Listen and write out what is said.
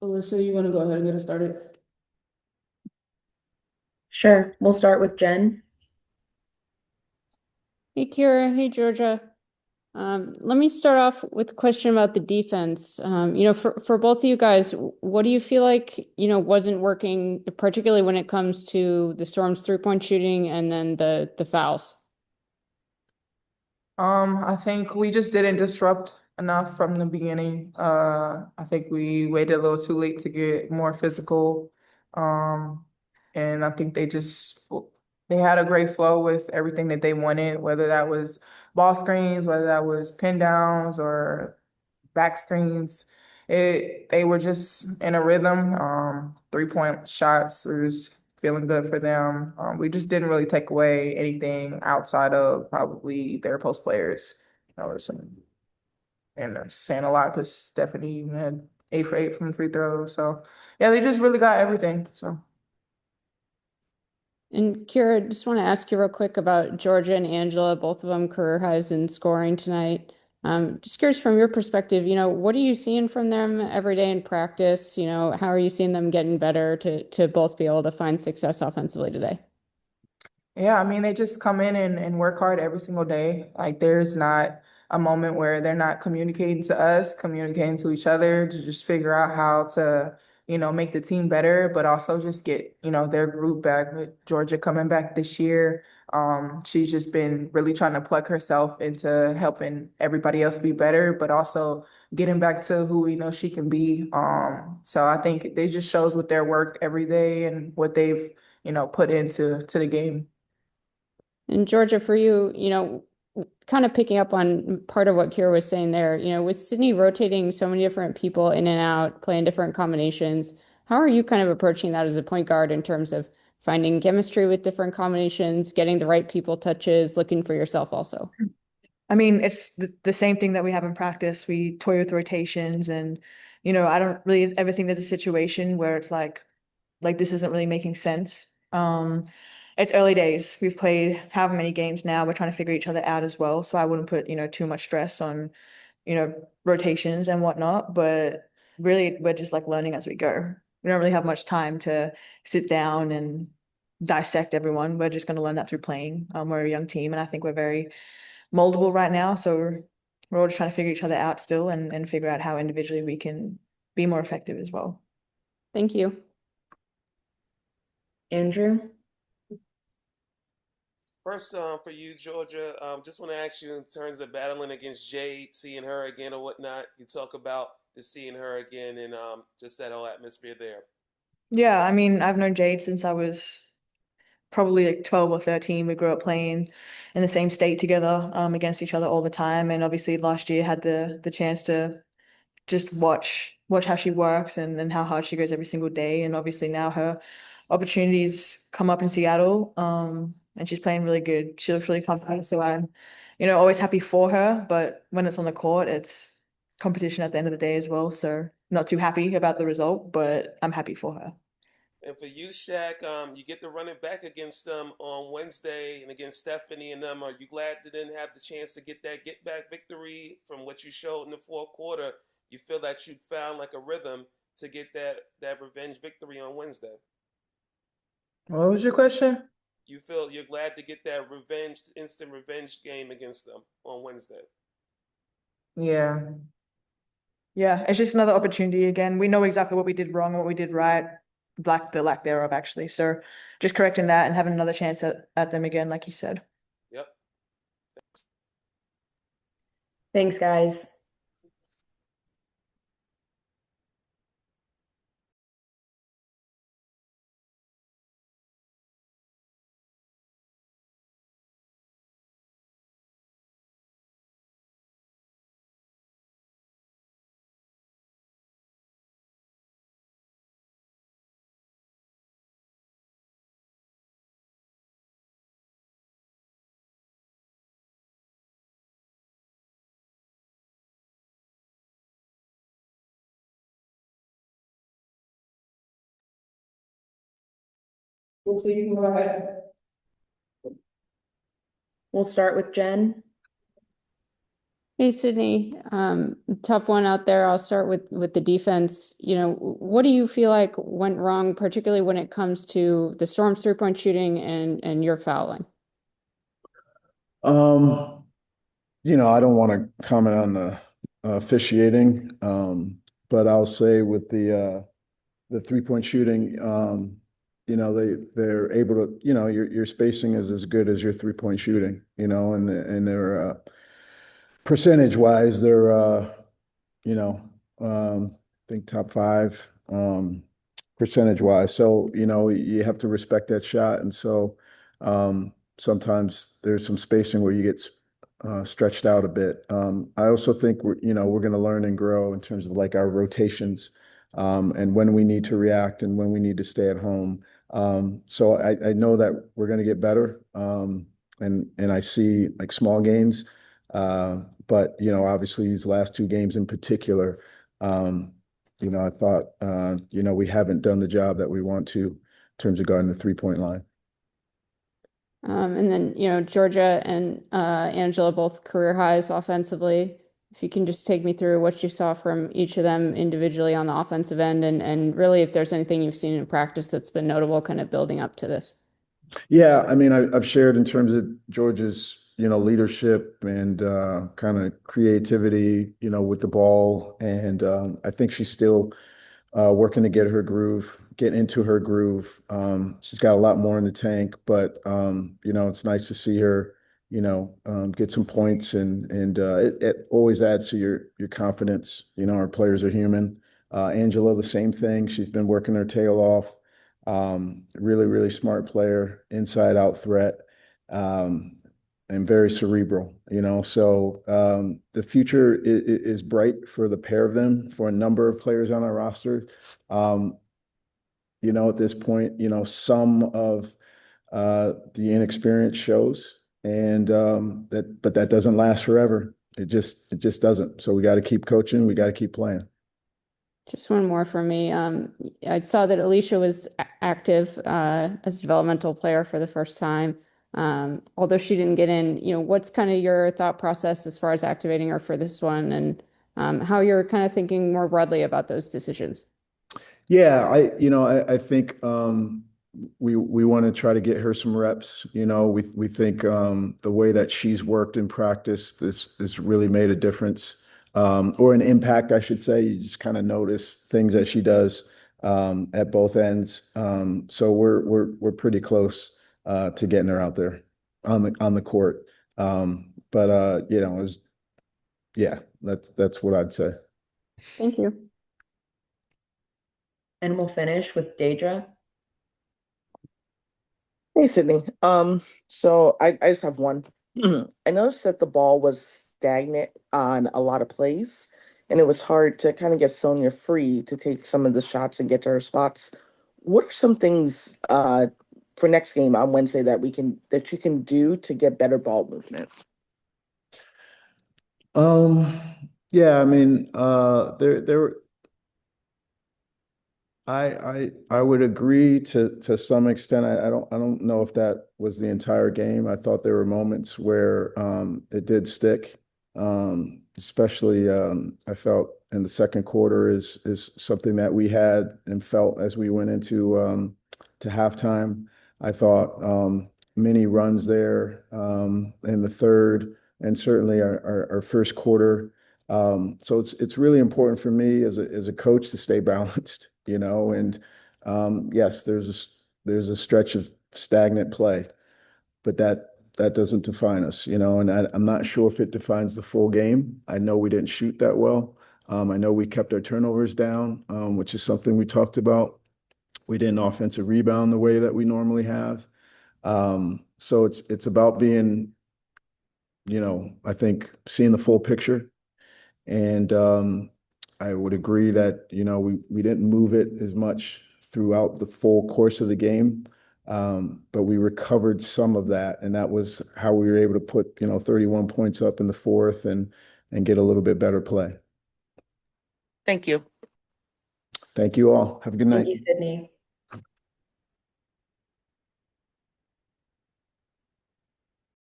Alyssa, you want to go ahead and get us started? Sure. We'll start with Jen. Hey Kira, hey Georgia. Let me start off with a question about the defense. For both of you guys, what do you feel like, wasn't working, particularly when it comes to the Storm's three-point shooting and then the fouls? I think we just didn't disrupt enough from the beginning. I think we waited a little too late to get more physical. Um, and I think they had a great flow with everything that they wanted, whether that was ball screens, whether that was pin downs or back screens. They were just in a rhythm. 3-point shots was feeling good for them. We just didn't really take away anything outside of probably their post players. And I'm saying a lot because Stephanie had 8 for 8 from the free throw. So yeah, they just really got everything. So. And Kira, just want to ask you real quick about Georgia and Angela, both of them career highs in scoring tonight. Just curious from your perspective, what are you seeing from them every day in practice? How are you seeing them getting better to both be able to find success offensively today? Yeah, I mean, they just come in and work hard every single day. Like, there's not a moment where they're not communicating to us, communicating to each other to just figure out how to, make the team better, but also just get, their group back. With Georgia coming back this year, she's just been really trying to plug herself into helping everybody else be better, but also getting back to who we know she can be. So I think they just shows with their work every day and what they've, put into the game. And Georgia, for you, kind of picking up on part of what Kira was saying there, with Sydney rotating so many different people in and out, playing different combinations, how are you kind of approaching that as a point guard in terms of finding chemistry with different combinations, getting the right people touches, looking for yourself also? I mean, it's the same thing that we have in practice. We toy with rotations and, I don't really ever think there's a situation where it's like this isn't really making sense. It's early days. We've played however many games now. We're trying to figure each other out as well. So I wouldn't put, too much stress on, rotations and whatnot. But really, we're just like learning as we go. We don't really have much time to sit down and dissect everyone. We're just going to learn that through playing. We're a young team, and I think we're very moldable right now. So we're all just trying to figure each other out still and figure out how individually we can be more effective as well. Thank you. Andrew? First, for you, Georgia, just want to ask you in terms of battling against Jade, seeing her again or whatnot. You talk about the seeing her again and just that whole atmosphere there. Yeah, I mean, I've known Jade since I was probably like 12 or 13. We grew up playing in the same state together, against each other all the time. And obviously last year had the chance to just watch how she works and how hard she goes every single day. And obviously now her opportunities come up in Seattle. And she's playing really good. She looks really confident. So I'm, always happy for her. But when it's on the court, it's competition at the end of the day as well. So not too happy about the result, but I'm happy for her. And for you, Shaq, you get to run it back against them on Wednesday and against Stephanie and them. Are you glad they didn't have the chance to get that get back victory from what you showed in the fourth quarter? You feel that you found like a rhythm to get that revenge victory on Wednesday. What was your question? You feel you're glad to get that revenge, instant revenge game against them on Wednesday. Yeah. Yeah, it's just another opportunity again. We know exactly what we did wrong and what we did right, the lack thereof, actually. So just correcting that and having another chance at them again, like you said. Yep. Thanks, guys. So you can go ahead. We'll start with Jen. Hey, Sydney, tough one out there. I'll start with the defense. What do you feel like went wrong, particularly when it comes to the Storm's three-point shooting and your fouling? Um, I don't want to comment on the officiating, but I'll say with the 3-point shooting, they're able to, your spacing is as good as your 3-point shooting, and they're percentage wise, they're you know, I think top five percentage wise. So, you have to respect that shot. And so sometimes there's some spacing where you get stretched out a bit. I also think we're going to learn and grow in terms of like our rotations and when we need to react and when we need to stay at home. So I know that we're going to get better. And I see like small gains. But obviously these last two games in particular, I thought we haven't done the job that we want to in terms of guarding the 3-point line. And then, Georgia and Angela both career highs offensively. If you can just take me through what you saw from each of them individually on the offensive end and really if there's anything you've seen in practice that's been notable kind of building up to this. Yeah, I mean, I've shared in terms of Georgia's, leadership and kind of creativity, with the ball, and I think she's still working to get into her groove. She's got a lot more in the tank, but it's nice to see her, get some points, and it always adds to your confidence. Our players are human. Angela, the same thing. She's been working her tail off. Really, really smart player, inside out threat, and very cerebral, So the future is bright for the pair of them, for a number of players on our roster. Um, at this point, some of the inexperience shows, and but that doesn't last forever. It just doesn't. So we got to keep coaching. We got to keep playing. Just one more for me. I saw that Alicia was active as a developmental player for the first time. Although she didn't get in, what's kind of your thought process as far as activating her for this one and how you're kind of thinking more broadly about those decisions? Yeah, I think we want to try to get her some reps. We think the way that she's worked in practice, this really made a difference, or an impact, I should say. You just kind of notice things that she does at both ends. So we're pretty close to getting her out there on the court. But yeah, that's what I'd say. Thank you. And we'll finish with Deidre. Hey, Sydney. So I just have one. I noticed that the ball was stagnant on a lot of plays, and it was hard to kind of get Sonia free to take some of the shots and get to her spots. What are some things for next game on Wednesday that you can do to get better ball movement? Um, yeah, I mean, there I would agree to some extent. I don't know if that was the entire game. I thought there were moments where it did stick. Especially I felt in the second quarter is something that we had and felt as we went into to halftime. I thought many runs there in the third and certainly our first quarter. So it's really important for me as a coach to stay balanced, and yes, there's a stretch of stagnant play, but that doesn't define us, and I'm not sure if it defines the full game. I know we didn't shoot that well. I know we kept our turnovers down, which is something we talked about. We didn't offensive rebound the way that we normally have. So it's about being, I think seeing the full picture. And I would agree that, we didn't move it as much throughout the full course of the game. But we recovered some of that, and that was how we were able to put, 31 points up in the fourth and get a little bit better play. Thank you. Thank you all. Have a good night. Thank you, Sydney.